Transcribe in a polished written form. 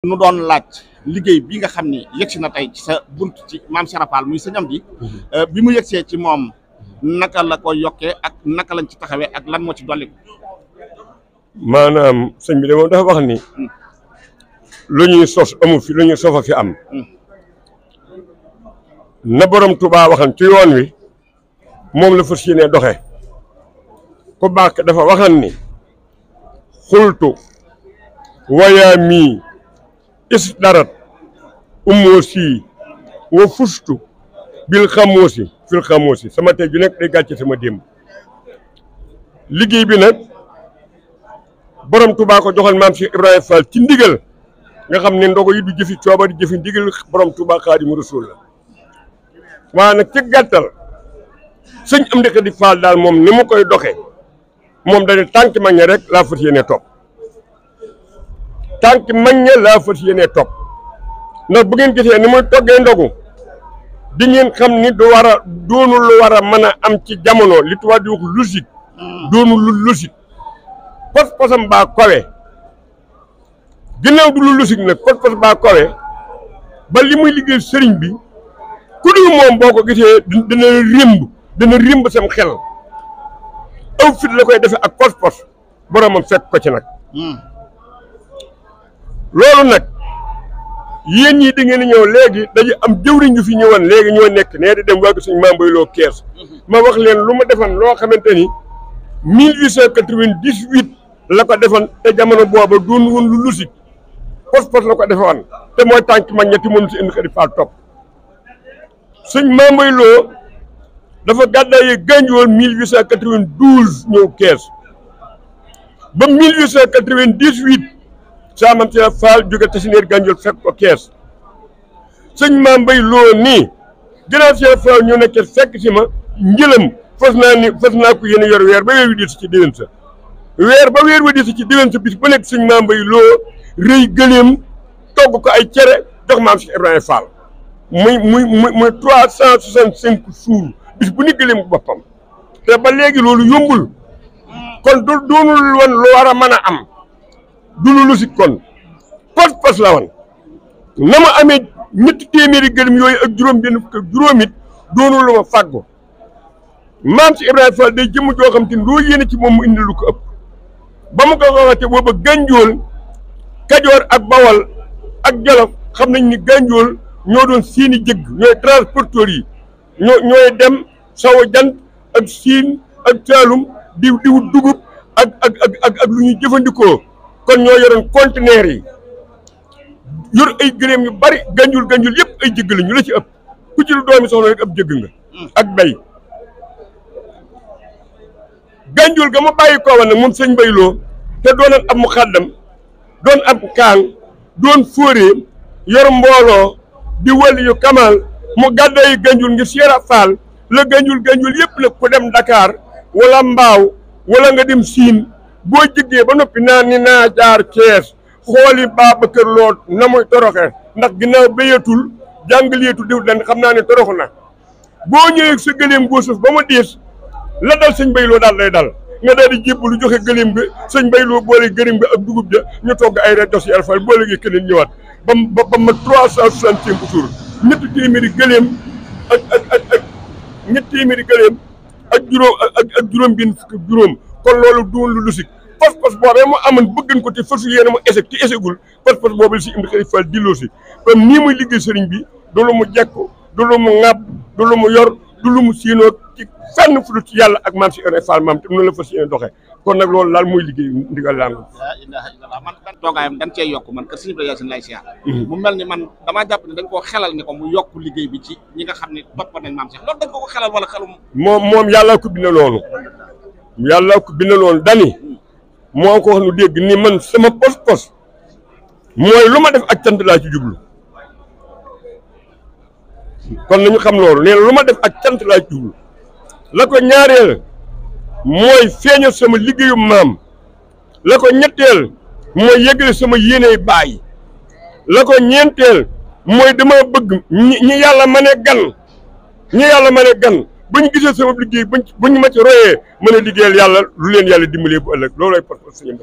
nu doon laaj liggéey bi nga xam ni yegsi na tey ci sa bunt ci maam Cheikh Fall muy sëñ Amdi bi mu yegsee ci moom naka la ko yokkee ak naka lañ ci taxawee ak lan moo ci dolli ko. maanaam sëñ bi de moom dafa wax ni lu ñuy sos amu fi lu ñuy sofa fi am na borom Tuubaa waxan ci yoon wi moom la fas yéenee doxe ku baax dafa waxan ni xultu wayaa mii is darat umoosi wa fustu bil xamoosi fil xamoosi sama tey ju nekk day gàcce sama démb liggéey bi nag borom Tuubaa ko joxal maam Cheikh Ibrahima Fall ci ndigal nga xam ne ndogo yi du jëfi cooba di jëfi ndigal borom Tuubaa Xaadimu Rasuul la waaye nag ci gàttal sëñ Amdi Xadi Fall daal moom ni mu koy doxe moom dañu tànk mag ña rek laa fas yéene topp tànk mag ña laa fas yéene topp ndax bu ngeen gisee ni muy toggee ndogu di ngeen xam ni doonul lu war a mën a am ci jamono li tubaab di wax logique doonul lu logique pos-posam baa kowe ginnaaw du lu logique nag pos-pos baa kowe ba li muy liggéey sëriñ bi ku dul moom boo ko gisee dana rimb sam xel aw fit la koy defee ak pos-pos boromam fekk ko ci nag loolu nag yéen ñii di ngeen ñëw léegi dañu am jëwriñ ñu fi ñëwoon léegi ñoo nekk nee di dem wàggu suñu Maam Boye Lo Kees ma wax leen lu ma defan loo xamante ni 1898 la ko defan te jamono booba doon woon lu lusik pos-pos la ko defewoon te mooy tànk mag ñetti moom si indi Xadi Fall topp suñ Maam Boye Lo dafa gàddaay Gànjool 1892 ñëw Kees ba 1898 saa Maam Cheikh Fall jóge Tasineer Gànjool fekk ko Kees sëñ Maam Boye Lo nii ginnaaw Cheikh Fall ñu nekk fekk si ma njëlam fas naa ko yéen yor weer ba weer wi di ci déwén sa weer ba weer wi di ci déwén sa bis bu nekk sëñ Maam Boye Lo rëy gëleem togg ko ay cere jox Maam Cheikh Ibrahima Fall muy 365 jours bis bu ni gëleem boppam te ba léegi loolu yombul kon doonul woon lu war a mën a am du lu si kon pos la woon na ma amee ñetti téeméeri gëlëm yooyu ak juróom-benn fukk ak juróom it doonul lu ma fàggu maam si Ibrahima Fall day jëmm joo xam te ne loo yéene ci moom mu indi lu ko ëpp ba mu ko waxate booba Gànjool Kajoor ak Bawol ak Jolof xam nañ ni Gànjool ñoo doon seeni jëgg ñooy transporteurs yi ñooy dem sawu jant ak Siin ak Saalum diw dugub ak lu ñuy jëfandikoo kon ñoo yoroon conteneur yi yor ay gëléem yu bari Gànjool yëpp ay jëgg la ñu la ci ëpp ku ci lu doomi soxna rek ab jëgg nga ak bay Gànjool ga ma bàyyi koowa nag moom sëñ Boye Lo te doonoon ab muxaddam doon ab kaang doon fóoree yor mbooloo di wëli yu kamal mu gàddaay Gànjool ngir Cheikh Fall la Gànjool yëpp nag ku dem Dakar wala Mbaaw wala nga dem Siin boo jëggee ba noppi naa jaar Kees xooli Babacar Lo na muy toroxe ndax ginnaaw béyatul jàngaleetul diw dan xam naa ne toroxu na boo ñëwee sa gëléem goo suuf ba mu diis la dal sëñ Boye Lo daal lay dal nga daal di jébb lu joxe gëléem bi sëñ Boye Lo boole gëléem bi ak dugub ja ñu togg ay ret dos yàlla fal boole gi keneen ñëwaat ba ma 365 jours ñetti téeméeri gëléem ak ñetti téeméeri gëléem ak juróom benn fukk ak juróom kon loolu doon lu lusik pos boobee mu amoon bëggan ko te fasu yéene mu échec te échecgul pos boobu la si Amdi Xadi Fall dilloo si kon nii muy liggéey sëriñ bi du lu mu jekku du lu mu ŋàbb du lu mu yor du lu mu siinoo ci fenn fu ci yàlla ak maam si Ibrahima Fall maam te noonu la fas yéene doxee kon nag loolu laal mooy liggéey ndigal laa nga man toogaayam dañ cee yokk man kër sëñ Ibrahima Yaasin lay siyaar mu mel ni man damaa jàpp ne dañ koo xelal ni ko mu yokk liggéey bi ci ñi nga xam ne topp nañ maam Cheikh loolu dañ ko xelal wala xelum moom yàllaa ko bind noonu dani moo ko wax nu dégg ni man sama pos mooy lu ma def ak cant laa ci jublu kon nañu xam loolu nee na lu ma def ak cant laa ci jublu la ko ñaareel mooy feeñal sama liggéeyu maam la ko ñetteel mooy yëgale sama yéeney baay la ko ñeenteel mooy dama bëgg ñi yàlla ma ne gan bu ñu gisee sama liggéey buñ ma ci royee mën a liggéeyal yàlla lu leen yàlla dimbalee bu ëllëg loolu ay pas-pas suñu